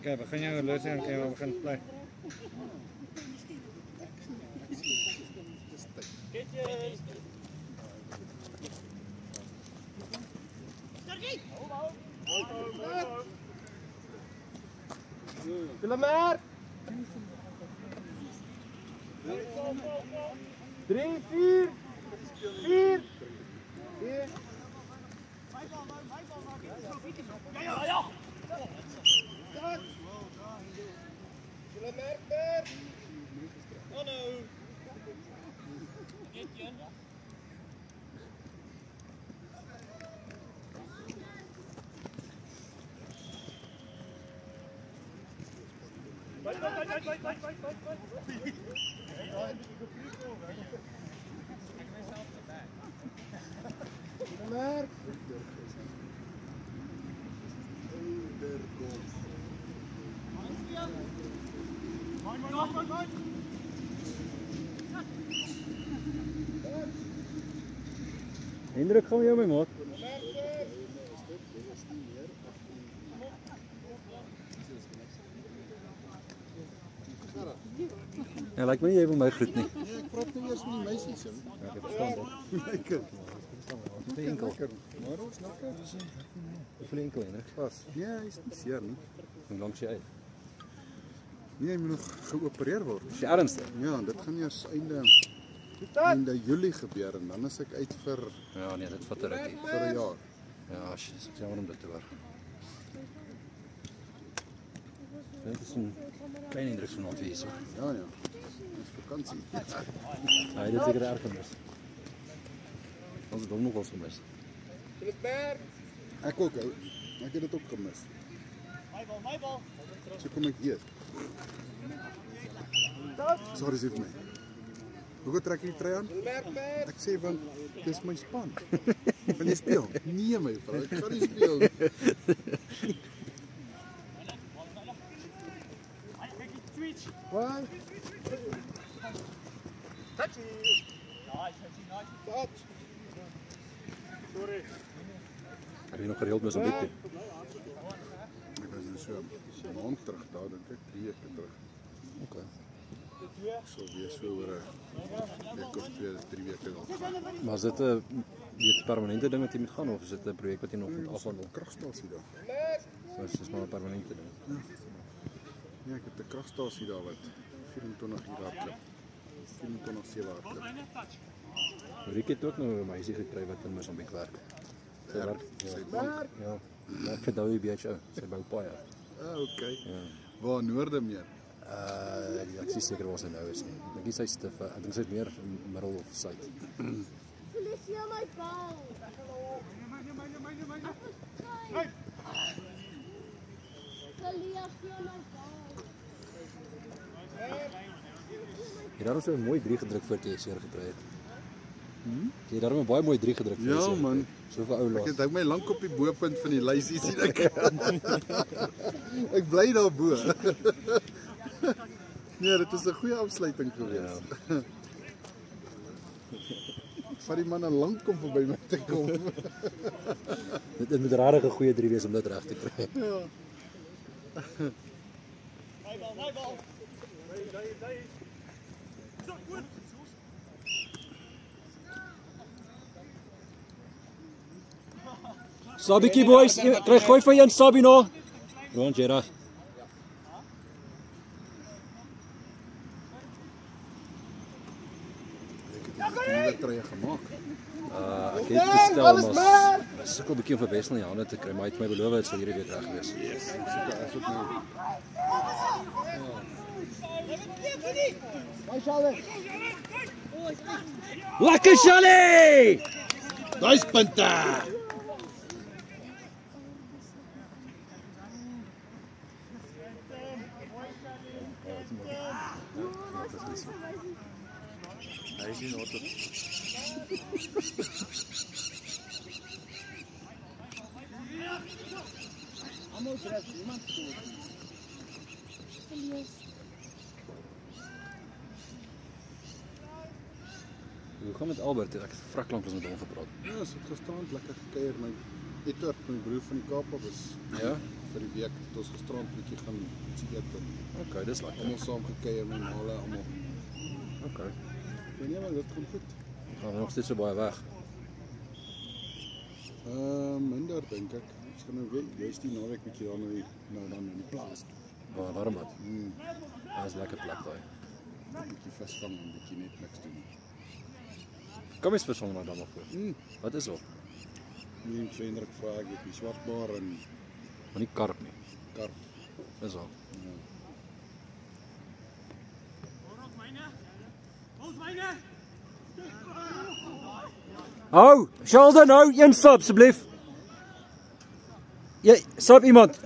Kijk, we gaan jou los en we gaan play. Kilometer! 3, 4, 4. Ja. Kilometer! Oh no! Merk. Hendrik, gaan jou my maat. Ja, lyk my nie jy wil my groet nie. Nee, ek praat nou eers met die meisies. Ja, ek verstaan dit. Lekker. Die enkel. Maar ons lekker. Ek voel enkel Hendrik. Pas. Nee, hy is nie seer nie. Hoe lank sy uit? Nee, hy moet nog geopereer word. Is jy ernstig? Ja, dit gaan eers einde Julie gebeur en dan is ek uit vir Ja, nee, dit vat 'n rukkie. 'n jaar. Ja, shit, ek jammer om dit te hoor. Dit is 'n klein Hendrik van ons wees. Ja. Dis vakansie. Ja, dit is seker erg gemis. Ons het hom nog wel gemis. Kilometer! Ek ook ou. Ek het dit ook gemis. My bal. So kom ek hier. Sorry vir my. Hoe trek jy die trui aan? Kilometer! Ek sê want dis my span. Kan jy speel? Nee my vrou, ek kan nie speel. Wat? Touch. Touch. Sorry. Heb je nog gereeld met zo'n beetje? Ek was dus so 'n maand terug daar, dink ek 3 weke terug. Oké. So weer so oor 'n week of 3 weke dan. Maar is dit 'n permanente ding wat jy moet gaan of is dit 'n projek wat jy nog moet afhandel? Kragstasie daar. So is maar 'n permanente ding. Ja, ek het 'n kragstasie daar wat 24 uur hardloop. 24/7 hardloop. Riek het ook nou 'n meisie gekry wat in Mosambik werk. Sy werk. Ja. Ja, ek verdou die BHO. Sy bou paaie. Ah, okay. Ja. Waar noorde meer? Ja, ek is seker waar sy nou is nie. Ek dink sy is te ek dink sy is meer middel of suid. Felicia, my bal. Felicia, my bal. Jy het so 'n mooi 3 gedruk voor jy seer gekry het. Jy het daarom 'n baie mooi 3 gedruk vir Ja man. Soveel ou laas. Ek hou my lank op die bopunt van die lysie sien ek. Ek bly daar bo. Nee, dit is 'n goeie afsluiting gewees. Ja. Vat die man 'n lank kom verby my te kom. Dit moet regtig 'n goeie 3 wees om dit reg te kry. Ja. My bal. Daai. So goed. Sabiekie boys, kry gooi van jou Sabino. Rond Gerard. Ek het 'n nuwe trui gemaak. Ek het bestel maar sukkel 'n bietjie om vir Wessel in die hande te kry, maar hy het my beloof dit sal hierdie week reg wees. Yes, ek soek as dit nou. Lekker Charlie! Daai's punte. Hy is nie wat. Almal druk, iemand skoor. Hoe gaan met Albert? Ek het vrak lank ons met hom gepraat. Ja, ons het gisterand lekker gekuier my Edward, my broer van die Kaap af, is Ja? vir die week het ons gisterand bietjie gaan ietsie eet en Okay, dis lekker. almal saam gekuier, my maale almal. Okay. En ja, maar dit gaan goed. Gaan we nog steeds so baie weg. Minder dink ek. Ons gaan nou weer jy's die naweek bietjie dan in die plaas. Waar warm wat. Dit is lekker plek daai. Bietjie visvang en bietjie net niks doen. Kom eens versong maar dan maar voor. Wat is op? Nie Frederik vra ek op die swartbaar en Maar nie karp nie. karp. Dis al. Hou, Sheldon, hou, een stap asseblief. Jy, stap iemand.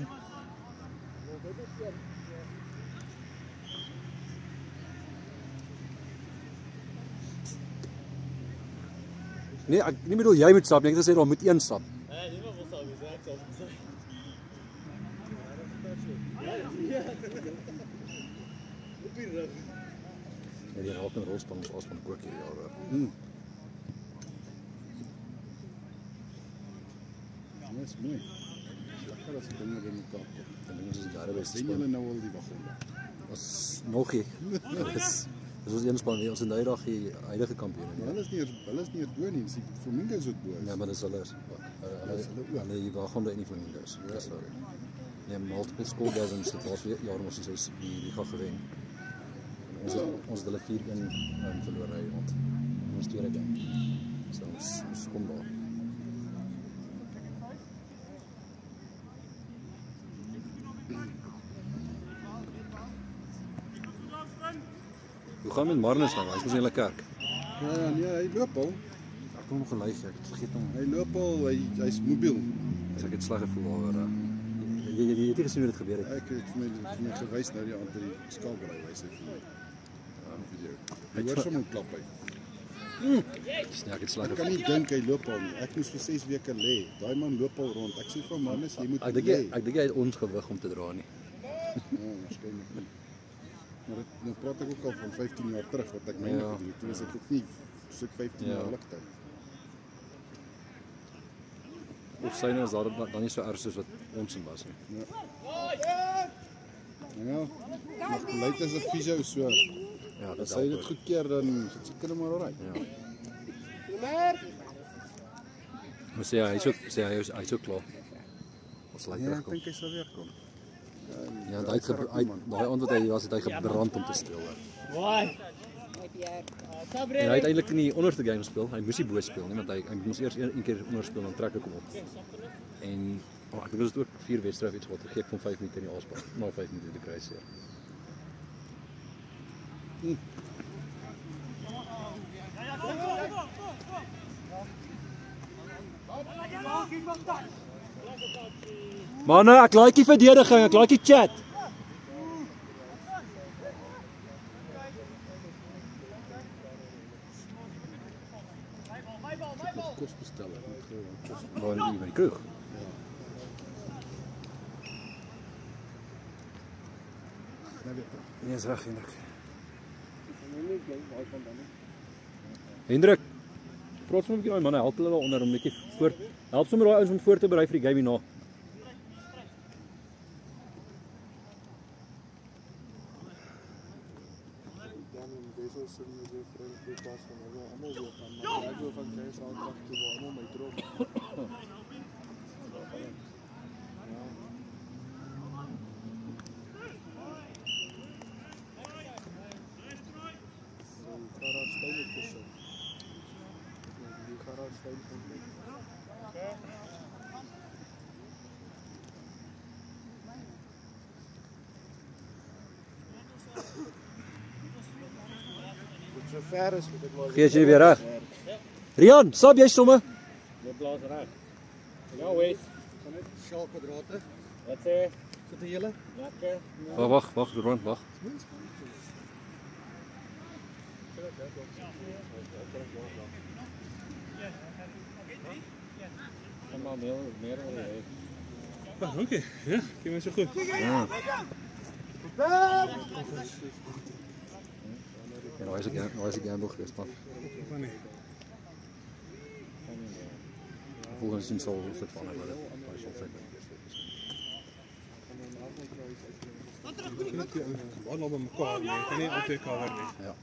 Nee, ek nie bedoel jy moet stap nie, ek het gesê daar moet een stap. Nee, niemand wil staan, ek sal sê. Ja, die raak in rolspan ons as van kook hierdie jaar hoor. Dis mooi. Lekker as dinge in die Kaap. Dan dink ons is daar beste. Sien julle nou al die wagonde? Ons nogie. Dis ons een span, ons is nou eendag die huidige kampioen. Maar hulle is nie dood nie, die Flamingos is dood. Ja, maar dis hulle is. Hulle die wagonde in die Flamingos. Dis so. Nee, multiple school games het laas jaar ons is die gaan gewen. Ons het hulle 4-1 verloor hy rond. Ons tweede game. So ons kom daar. Hoe gaan met Marnus nou? Hy's mos in hulle kerk. Ja, nee, hy loop al. Ek kom nog geluig, ek vergeet hom. Hy loop al, hy's mobiel. Ek het sleg gevoel daaroor. Jy het nie gesien hoe dit gebeur het. Ek het vir my gewys nou die aand by die skakelry wys hy vir my. Ja, video. Hy hoor sommer klap hy. Ja, ek het sleg Ek kan nie dink hy loop al nie. Ek moes vir 6 weke lê. Daai man loop al rond. Ek sê vir Marnus, jy moet lê. Ek dink hy het ons gewig om te dra nie. Ja, waarskynlik nie. Maar dit, nou praat ek ook al van 15 jaar terug wat ek myne gedoen het. Toen is ek nog nie so 15 jaar ligtyd. Of syne is daar dan nie so erg soos wat ons in was nie. Ja, nog beleid as 'n fisio so. Ja, As hy dit goedkeur dan is dit seker maar alright. Ja. Maar sê hy's so klaar. Ons laat Ja, ek terugkom. dink hy sal weer kom. Ja, daai aand wat hy was, het hy gebrand om te speel. Mooi. En hy het eintlik in die onderste game gespeel. Hy moes nie bo speel nie, want hy moes eers een keer onder speel dan trek ek hom op. En ek dink dit was ook 4 wedstrye of iets wat gegee van 5 minute in die afspraak. Na 5 minute te kry seer. Manne, ek like die verdediging, ek like die chat. Kos bestel ek net kos. Waar is by die kroeg? Nou weet ek. Nee, is reg, Hendrik. Hendrik, praat sommer met daai manne, help hulle daar onder om netjie voor. Help sommer daai ouens om voor te berei vir die game hierna. So ver is met dit maar. Gee jy weer reg? Rian, sap jy somme? Jy blaas reg. Ja, weet. Gaan net skaal kwadrate. Wat sê? Sit die hele. Lekker. Wag, Roland, wag. Kom maar meer oor hê. Dankie. Ja, jy was so goed. Ja. En nou is ek gamble geweest, man. Van nie. volgende seisoen sal fit van hulle dit hy sal fit wees. Wat loop met mekaar nie, kan nie altyd cover nie. Ja.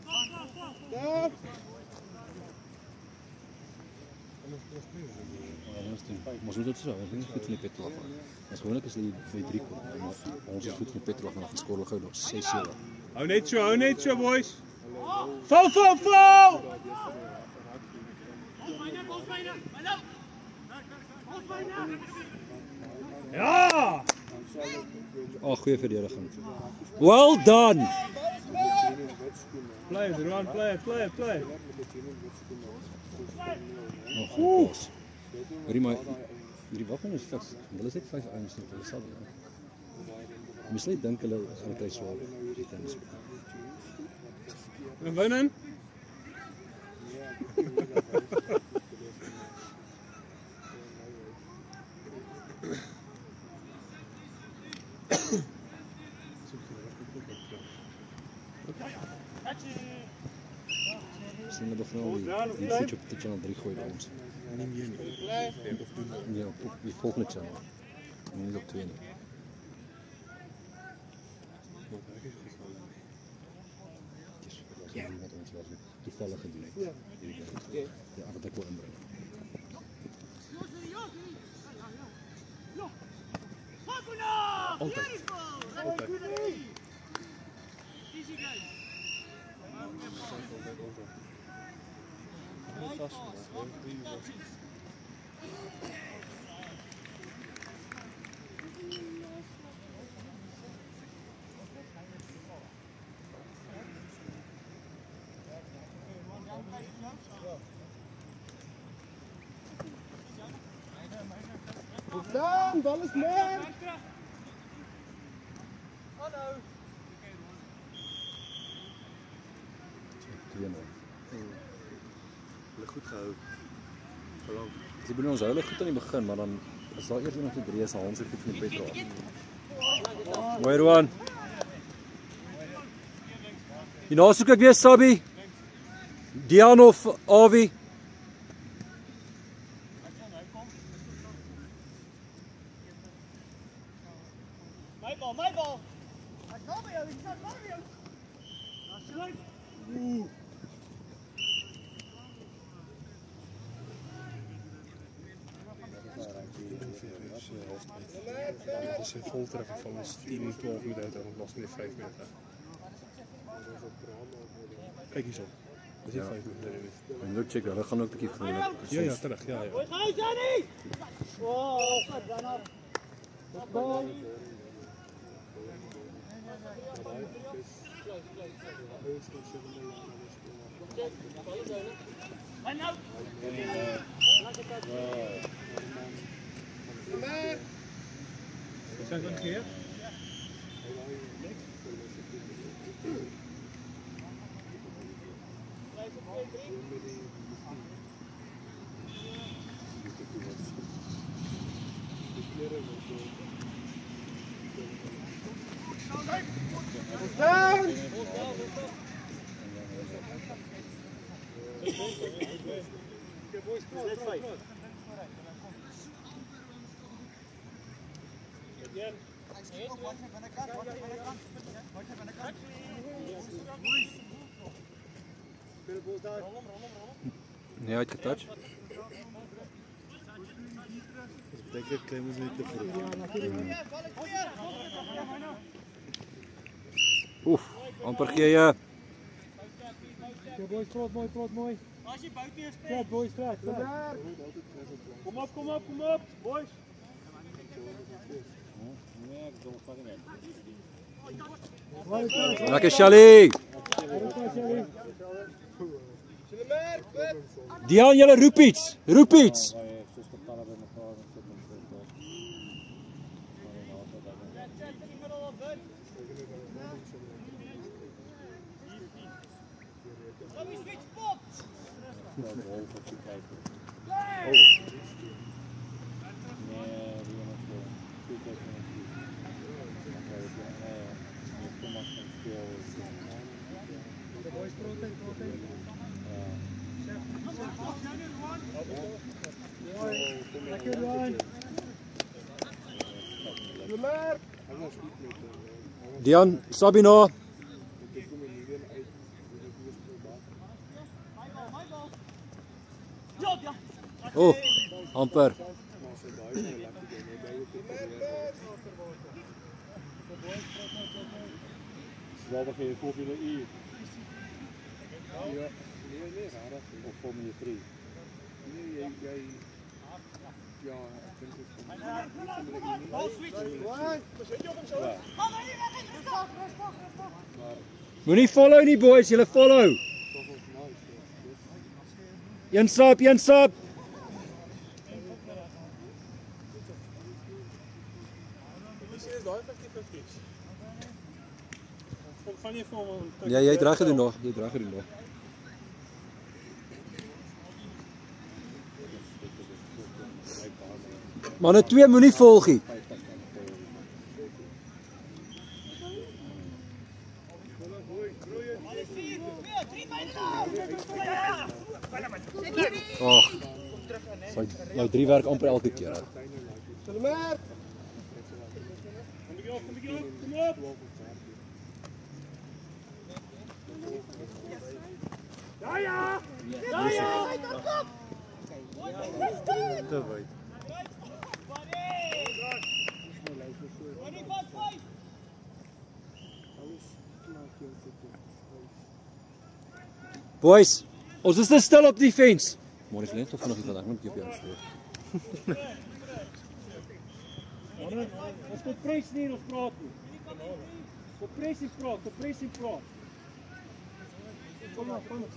Ons moet dit so, ons moet goed van die petrol af. Ons gewoonlik is die by 3 kom, maar ons is goed van die petrol af en dan geskoor hulle gou nog 6-7. Hou net so boys. Val! Ja! Goeie verdediging. Well done. Play, Roan, play. Goed. Maar hierdie wapen is fiks. Hulle is net 5 ouens net, hulle sal nie. Mens net dink hulle gaan kry swaar die tennis. En winnen? Sien hulle begin al die fiets op die channel 3 gooi by ons. Nie meer nie. Ja, op die volgende channel. Nie op 2 nie. Ja, wat ons was toevallig gedoen het. Ja, wat ek wil inbring. Altyd. Dan, bal is meer. Hallo. 2-0. Hulle goed gehou. Verlang. Dis binne ons hulle goed aan die begin, maar dan is daar eers iemand te drie is Hans se voet van die petrol af. Mooi Roan. Hierna soek ek weer Sabbi. Dian of Avi. My bal. Ek kom by jou, ek staan by jou. Asseblief. Dat is een voltreffer van ons 10, 12 minuten en ons niet 5 minuten. Kijk eens op. Dat is niet 5 minuten. En ook check, hulle gaan ook 'n bietjie vriendelik. Ja, terug. Ja. Ga jy Johnny? Oh, vat dan op. Bal. Zijn we een keer? Nee, uitgetouch. Ik denk dat Clemens niet te vroeg. Oef, amper gee jy. Boys, mooi. As jy buite is, Stret, boys, stret. kom op, boys. Nee, ek dink fucking net. Lekker Shelly. Dian, julle roep iets. Roep iets. Soos getalle by mekaar en sit en sit. Lekker Johan. Dian, Sabina. Oh, amper. Wel begin je Formule I. Ja, nee, raar. Of Formule 3. Nee, jij... Ja, ik denk het Moenie follow nie boys, julle follow. Een sap, een sap. is daar effectief een fiets. Van je voor Ja, jy het reg gedoen nog. Jy het reg gedoen nog. Manne 2 moenie volgie. Ag. My 3 werk amper elke keer. Kom op. Ja! Te wyd. Boys, ons is te stil op die fence. Maar is net so vinnig dat ek moet op jou speel. Ons moet pres nie, ons praat nie. Op pres en praat, op pres en praat. Kom maar, kom maar.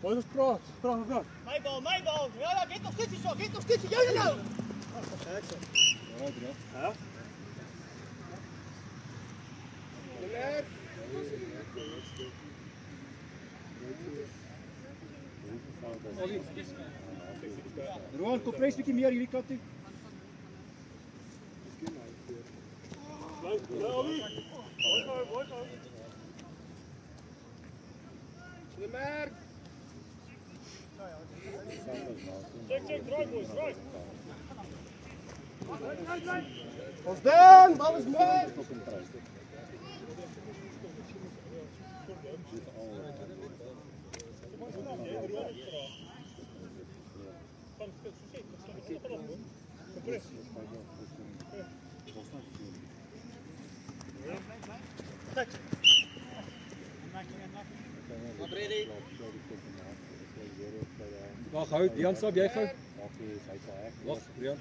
Boys, ons praat. Praat of wat? My bal. Ja, geht nog steeds zo. Jou nou. Ja? Roan, kom pres bietjie meer hierdie kant toe. Check, draai boys, draai. Ons dan, bal is mee. Wag, hou, Dian stap jy gou. Wag, Dian.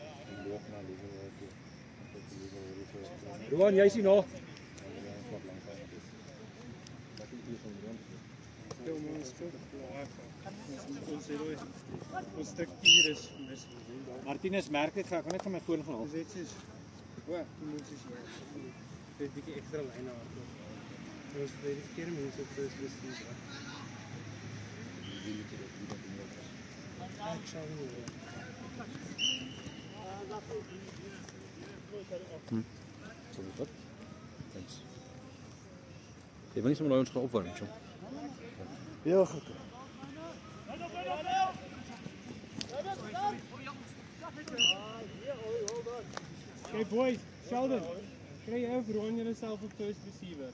Roan, jy sien nog. Ons stuk hier is mis. Martinez merk dit, ek gaan net van my foon gaan haal. Ons het soos die mense hier. Dit 'n bietjie ekstra lyne hardloop. Ons het die verkeerde mense op dis bestuur. So wat? Thanks. Jy wil nie sommer nou ons gaan opwarm, jong. Ja, goed. Okay boys, Sheldon. Kry jy of Ron jouself op first receiver?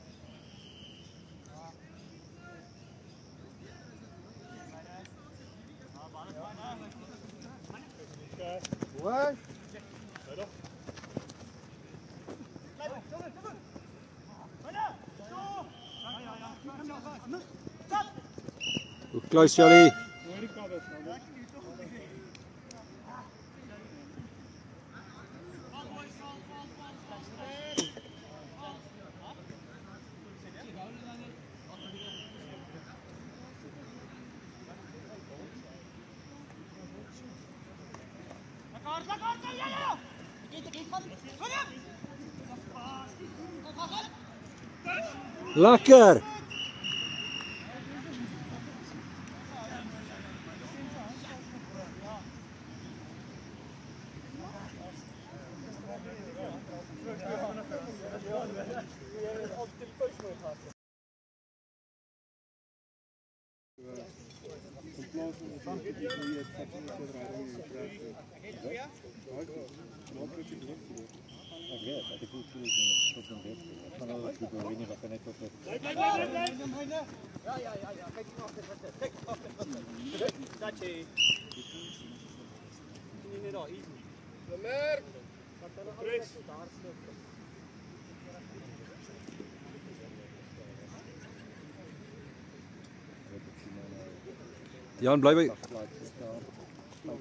Wat? Hoe close Charlie? Hoor die covers nou. Lekker. plaas van die van die goeie fucking voorbereiding in die krijg. Maak het die druk voor. Ek weet, ek het goed gelees tot een bed. Ek gaan al goed doen, weet nie wat net tot het. Ja, kijk achter wat dit. Kijk achter wat dit. Dat jy. Nie net daar, easy. Lemer. Press. Jan, bly by. Kom.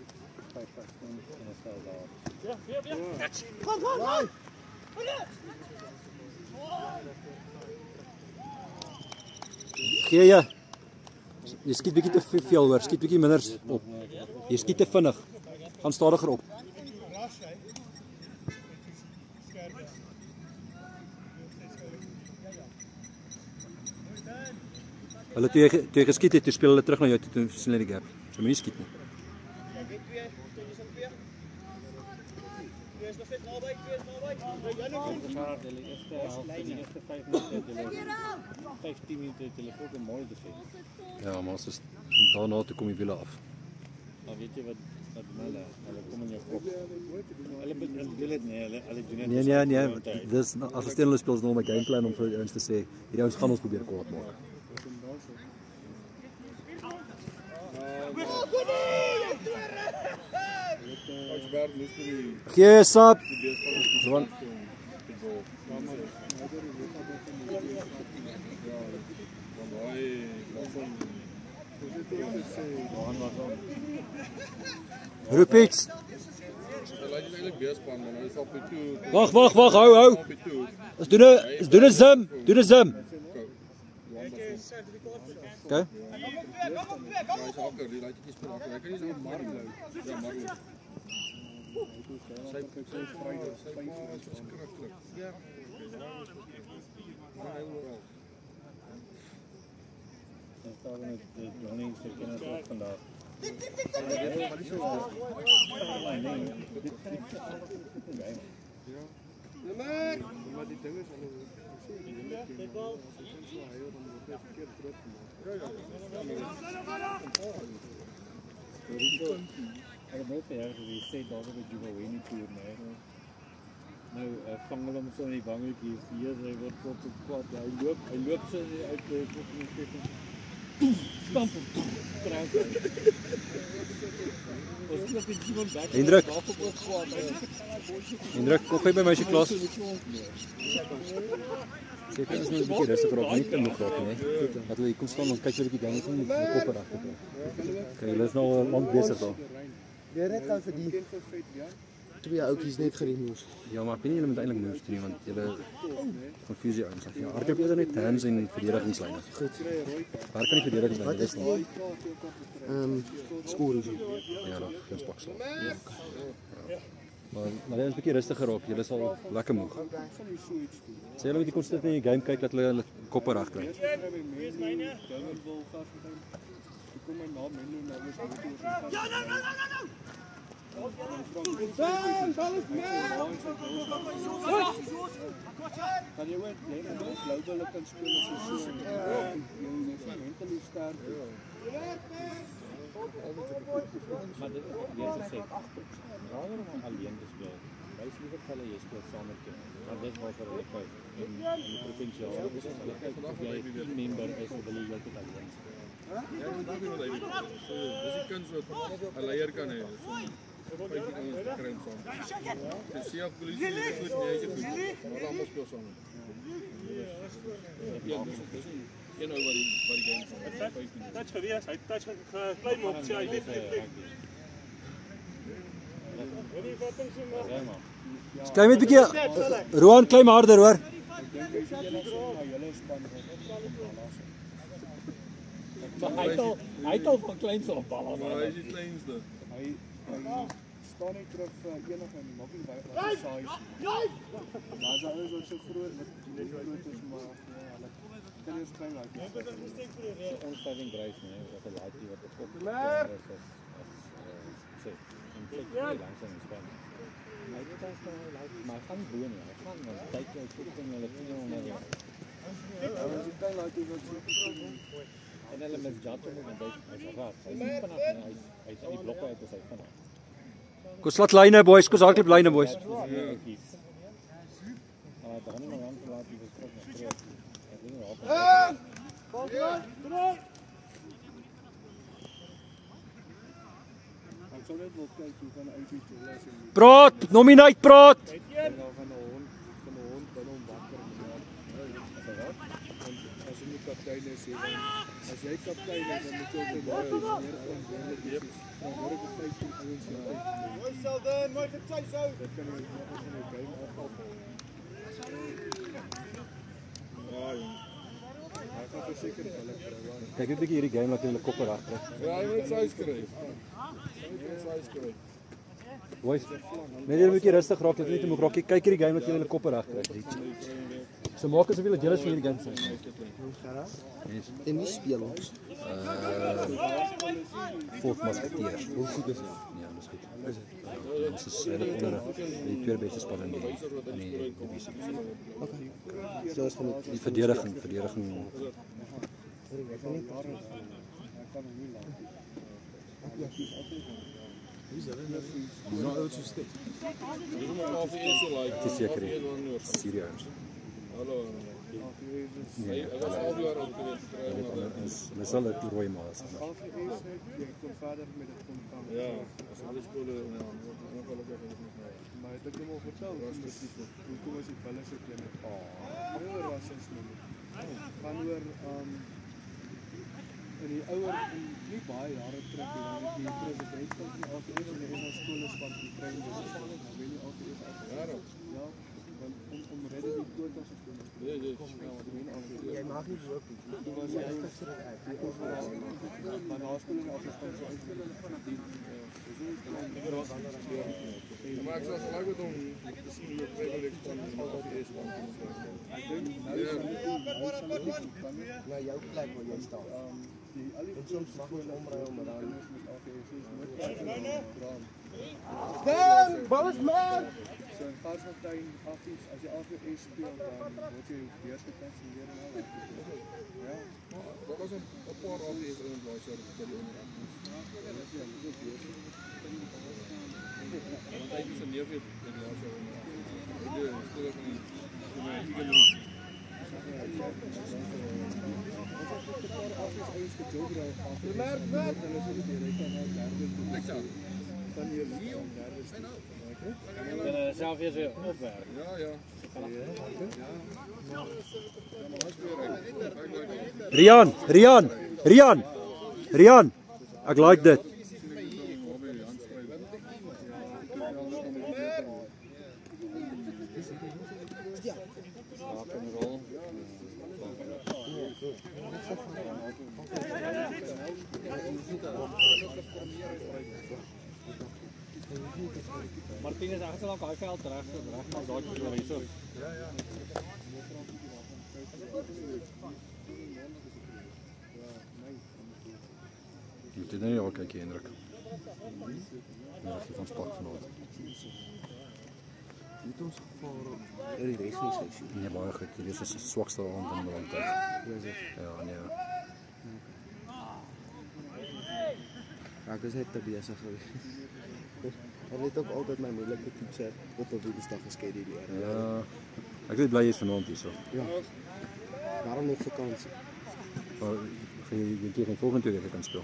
Gee jy. Jy skiet bietjie te veel hoor, skiet bietjie minder op. Jy skiet te vinnig. Gaan stadiger op. Hulle toe jy geskiet het, toe speel hulle terug na jou toe sien hulle die gap. So moenie skiet nie. eerste 5 minute, 15 minute het hulle ook 'n mooi defense. Ja, maar as daarna toe kom die wiele af. Maar weet jy wat hulle kom in jou kop. Hulle wil dit nie, hulle doen dit. Nee, dis as ons teen hulle speel is nou my gameplan om vir ons te sê, hierdie ouens gaan ons probeer kwaad maak. Gee sap. Gewoon roep iets. Wag, hou. Ons doen 'n zim. Okay. Ek het nooit gehoor dat jy sê daar dat jy wou wen nie toer nie. Nou vang hulle hom so in die wangetjies. Hier hy word tot op kwad. Hy loop so uit die stamp op kruis. Ons loop in Simon back. Hendrik, kom gee by my as jy klaar is. Seker is nou 'n bietjie rustig raak, nie te moeg raak nie. Dat hulle kom staan en kyk so 'n bietjie dan net die koppe reg te kry. Okay, hulle is nou lank besig daar. Weer net gou vir die twee oudjies net geremous. Ja, maar ek weet nie hulle moet eintlik moves doen want julle konfusie ouens. Ja, hardloop eerder net hands en verdedigingslyne. Goed. Waar kan die verdediging Wat is die score hier? Ja, dan geen spak slaan. Maar hulle is 'n bietjie rustiger raak. Julle is al lekker moeg. Sê hulle moet die konstant in die game kyk dat hulle koppe reg kry. Kan jy ook global kan speel as jy so mentally sterk Maar dit is sê raaier om alleen te speel. Wys liever hulle jy speel saam met kinders. Want dit was vir hulle kyk. In die provinsiale is dit vandag jy 'n member is of hulle heeltyd alleen speel. Ja, dat wil hy. So, dis die kuns wat 'n leier kan hê. So, kyk jy ons kry saam. Dis sie op polisie is goed, nee, jy goed. Maar almal speel saam. Ja, dis een oor die game saam. Touch gewees, hy touch geklim op sy hy weet. Kyk met 'n bietjie Roan klim harder hoor. Hy het al van kleins af bal af. Maar hy is die kleinste. hy staan nie terug enige nie, maak nie baie size. Maar as hy is ook so groot met groot is maar hulle kinders klein raak. Ons saving grace nie, dat 'n laaitjie wat op kop is sê. En kyk hoe lank hy speel. Hy het dan so maar gaan doen nie. Hy gaan want kyk jy so ding hulle knie onder. As jy klein raak jy wat so En hulle misjudge hom want hy's raad. Hy's nie vinnig nie. Hy's uit die blokke uit as hy vinnig. Kom slat lyne boys, kom hardloop lyne boys. Dan nie maar aan te laat die verskrik na groot. Ek weet nie waar. Ek sou net wil kyk hoe van uit die toelaat en Praat, nominate praat. van 'n hond binne hom wakker maak. As jy nie kaptein is nie, as jy kaptein is, dan moet jy ook baie meer verantwoordelik wees. Dan word ek 15 ouens nou. Mooi Sheldon, mooi gechase ou. Dit kan nie nog van 'n game afval. Ja, jong. Hy gaan verseker hulle kry. Kyk net 'n bietjie hierdie game laat hulle koppe reg kry. Ja, hy moet sy skryf. Boys, net hier 'n bietjie rustig raak, net om rokkie. Kyk hierdie game laat julle hulle koppe reg kry. So maak asof julle deel is van hierdie game. En wie speel ons? Fourth Musketeers. Hoe goed is dit? Ja, dis goed. Ons is onder die twee beste spanne in die divisie. Okay. So is van Die verdediging. Ek kan hom nie laat. Nou oud so steek. Dis maar al vir eers so like. Dis seker. Serieus. Hallo. Nee, Hy was al jaar oud geweest. hulle sal dit rooi maas. Jy kom verder met dit kom van. Ja, as alle skole ja, ongelukkig is nog nou. Maar het ek hom al vertel, spesifiek. Hoekom is die bulle so teen met oor rasisme? Gaan oor in die ouer nie baie jare terug die president van die AFS en die RSA skole span gekry het. Ek weet nie of dit is afgejaar. Ja, want om redde die quota sisteem. Nee. Jy mag nie loop nie. Toe was hy gesit uit. Maar na skool en afgespan so uit. Maar ek sal gelyk met hom te sien hoe privilege span in die AFS span. Ek dink Na jou plek waar jy staan. die al die Soms mag ons omry om dan met AFS moet Dan, balls man. so in Varsfontein afties as jy AFS speel dan word jy weer gekanselleer en al. Ja. Daar was 'n paar AFS in die blaas jaar by die onderhandels. Want hy is 'n neef in die blaas jaar. Die skole van die En self weer so opwerk. Ja. Rian. Ek like dit. Martinez agter lank daai veld reg maar daai keer hierso. Jy moet net ook kyk Hendrik. Ja, ek van spak vanaand. Het ons gevaar in die res van die seisoen. Nee, baie goed. Hierdie is die swakste aand in 'n lang tyd. Ja, nee. Ek is net te besig geweest. Hulle het ook altyd my moeilike toetse op 'n Woensdag geskeduleer. Ja. Ek is bly jy's vanaand hierso. Ja. Waarom nog vakansie? Maar jy teen volgende week kan speel.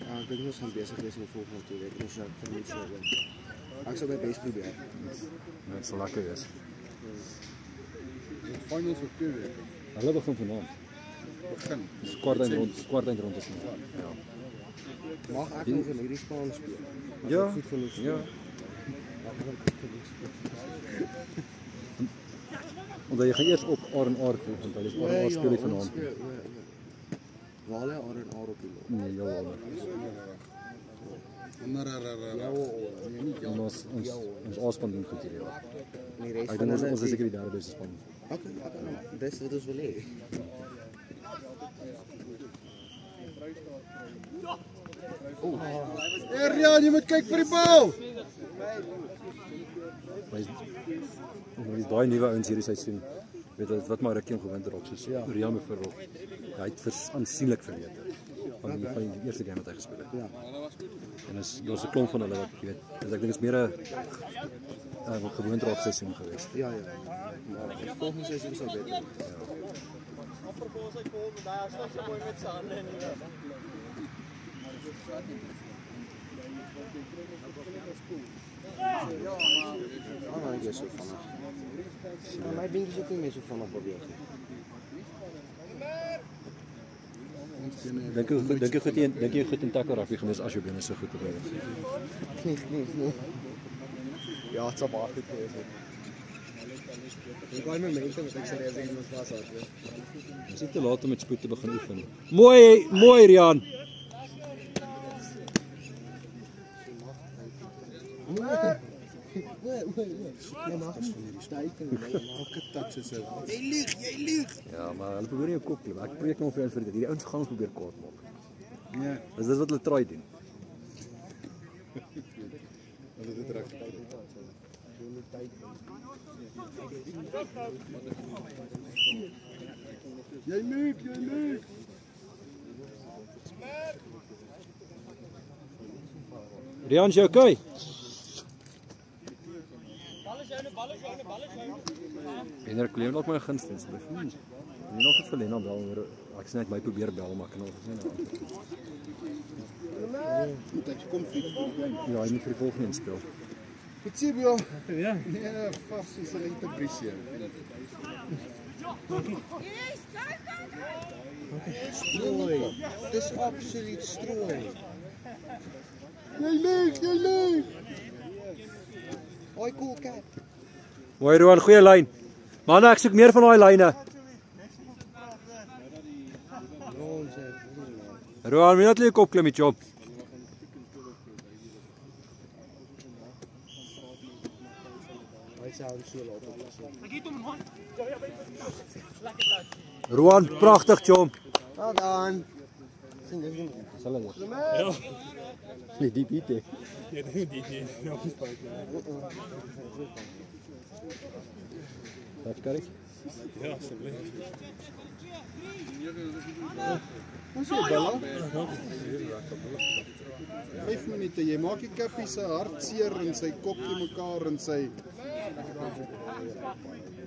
Ja, ek dink ons gaan besig wees met volgende week. Ons sal vermoed so win. Ek sal my bes probeer. Dit sal lekker wees. Die finals vir 2 weke. Hulle begin vanaand. Dis kwart rond is nou. Ja. Mag ek nog in hierdie span speel? Ja. Goed genoeg. Ja. Omdat jy gaan eers op R&R toe, want hulle is R&R speel nie vanaand. Waar lê R&R op die lot? Nee, ja. Ons A-span doen goed hier. En die res Ek van dink ons hulle is seker die derde beste span. Okay, dis wat ons wil hê. Rian, jy moet kyk vir die bal. Dis daai nuwe ouens hierdie seisoen. Weet jy wat maar rukkie om gewin te raak soos Rian byvoorbeeld. Hy het aansienlik verbeter. van die eerste game wat hy gespeel het. Ja. En daar's 'n klomp van hulle wat jy weet, ek dink dit is meer 'n gewoonte op seisoen geweest. Ja. Maar die volgende seisoen sal beter. Maar ek is so vinnig. Maar my beentjies ook nie meer so vinnig beweeg nie. Dink jy goed in tackle rugby gewees as jou bene so goed beweeg? Nee. Ja, het sal baie goed gewees het. Ek wou my mense met ek serieus in my vas hou. Dis nie te laat om met spoed te begin oefen. Mooi Rian. Jy mag nie steken nie. Elke touch is 'n jy lieg. Ja, maar hulle probeer nie jou kop klip. Ek preek nou vir jou vir dit. Hierdie ouens gaan ons probeer kwaad maak. Ja. Dis wat hulle try doen. Hulle dit reg. Jy lieg. Rian, jy okay? En er kleef nog my gunsteling asseblief. Nie nog het vir Lena bel, maar ek sê net my probeer bel, maar ek kan nog nie nou. Moet ek kom fiets vir die game. Ja, hy moet vir die volgende inspel. Fietsie bro. Ja. Nee, vas soos 'n lente briesie. Strooi. Dis absoluut strooi. Jy lieg. Hoi cool cat. Mooi Roan, goeie lyn. Manne, ek soek meer van daai lyne. Roan, moet net jou kop klim met job. Hy sou so laat op. Roan, pragtig chom. Well done. Sal hy. Ja. Nee, die biete. Ja, die. Nou gespreek. Wat kan ek? Ja, asseblief. Ons sê Bella. 5 minute, jy maak die kappie se hart seer en sy kopie mekaar en sy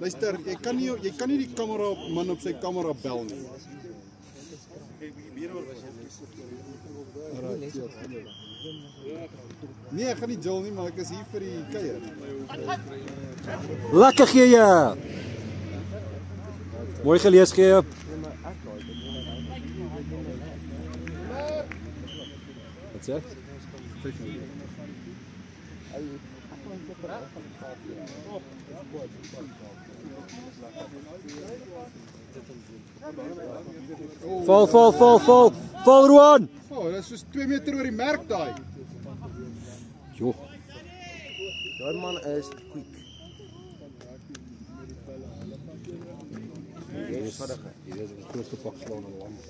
luister, jy kan nie die kamera man op sy kamera bel nie. Nee, ek gaan nie jol nie, maar ek is hier vir die kuier. Lekker gee jy. Mooi gelees gee jy. Wat sê? Val Roan. Oh, dit is soos 2 meter oor die merk daai. Jo. Daai man is quick. Jy is vinnig. Jy is die grootste pak slaan in die land.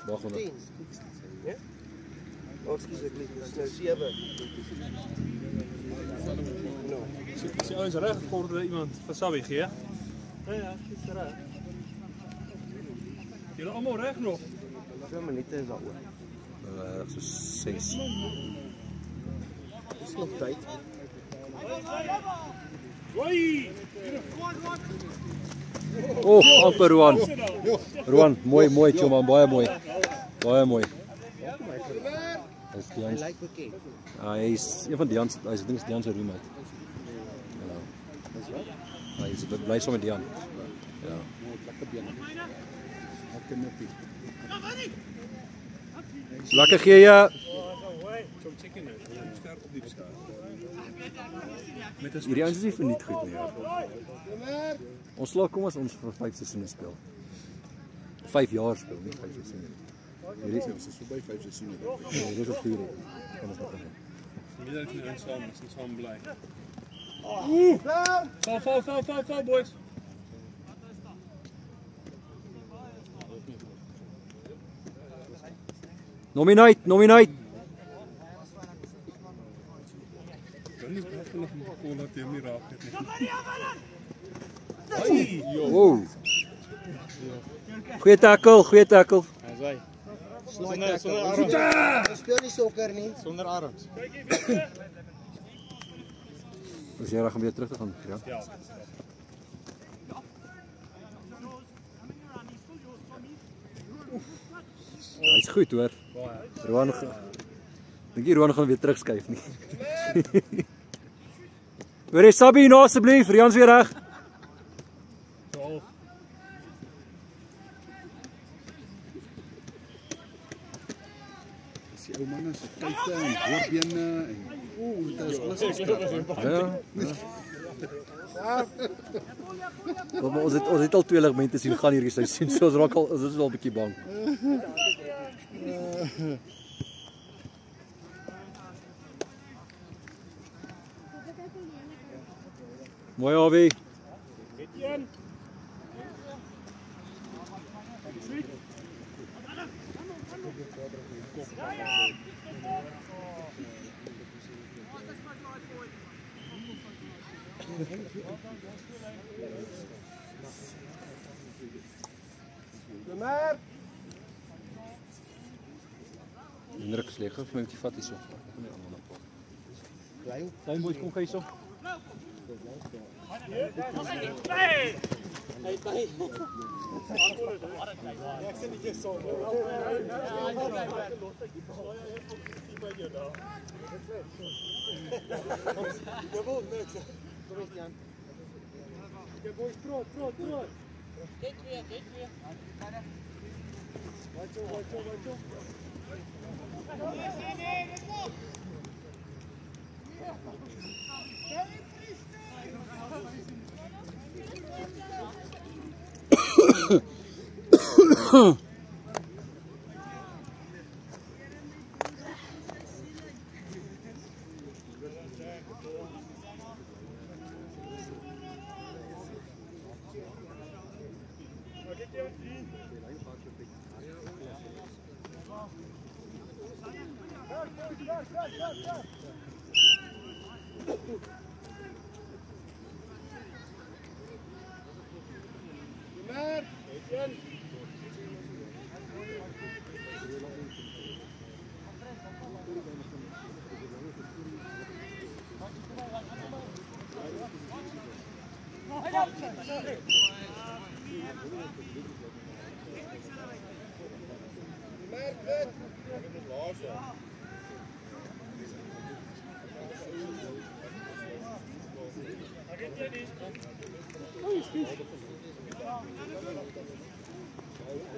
Wag maar. Ja? Ekskuus ek lief, dis nou 7. Is die ouens reg gevorderde iemand vir Sabie gee? Ja, dis reg. Julle almal reg nog? 2 minute is daaroor. So 6. Dis nog tyd. Hoi! Oh, amper Roan. Roan, mooi choma, baie mooi. Baie mooi. Hy lyk bekend. Hy is een van Dian, hy dink is Dian se roommate. Ja. Dis wat? Hy is bly saam met Dian. Ja. Lekker bene. Lekker nippie. Lekker gee jy. Hierdie ouens is nie verniet goed nie. Ja. Ons slaag kom as ons vir 5 seisoene speel. 5 jaar speel, nie 5 seisoene. Hierdie is verby 5 seisoene. Ja, dit is 4. Kan ons begin. Wie het nou saam bly? Val boys. Nominate. Dan is dit nog 'n kolla teen my raak het nie. Wow. Goeie tackle, goeie tackle. Dis hy. Sonder arms. Ons speel nie sokker nie. Sonder arms. Is jy reg om weer terug te gaan? Ja. Ja. Hy's goed hoor. Roan dink jy Roan gaan weer terugskuif nie. Hoor jy Sabie nou asseblief, Rian's weer reg. Die ou manne se kuite en boorbene en dit is alles geskep. Ja. Ons het al 2 ligamente sien gaan hierdie seisoen. So ons raak al ons is wel 'n bietjie bang. Mooi Awie. Indruk is leeg, vir my moet jy vat hierso. Klein boys kom hierso.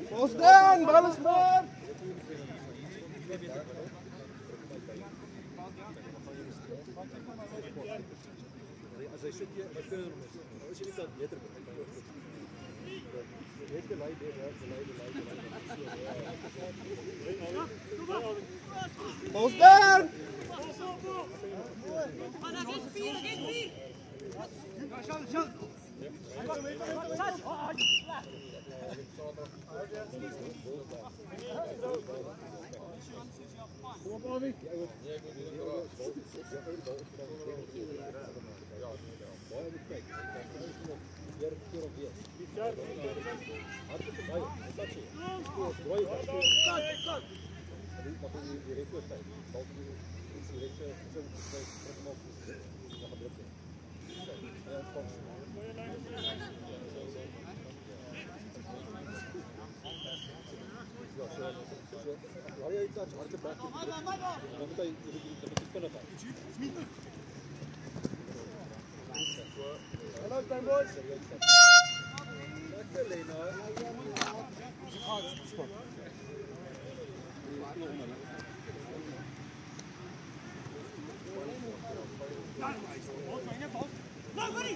Bosdan, bal is maar. As hy sit hier, as jy nie kan beter net gelei Bosdan! Hello, time boys. No, buddy!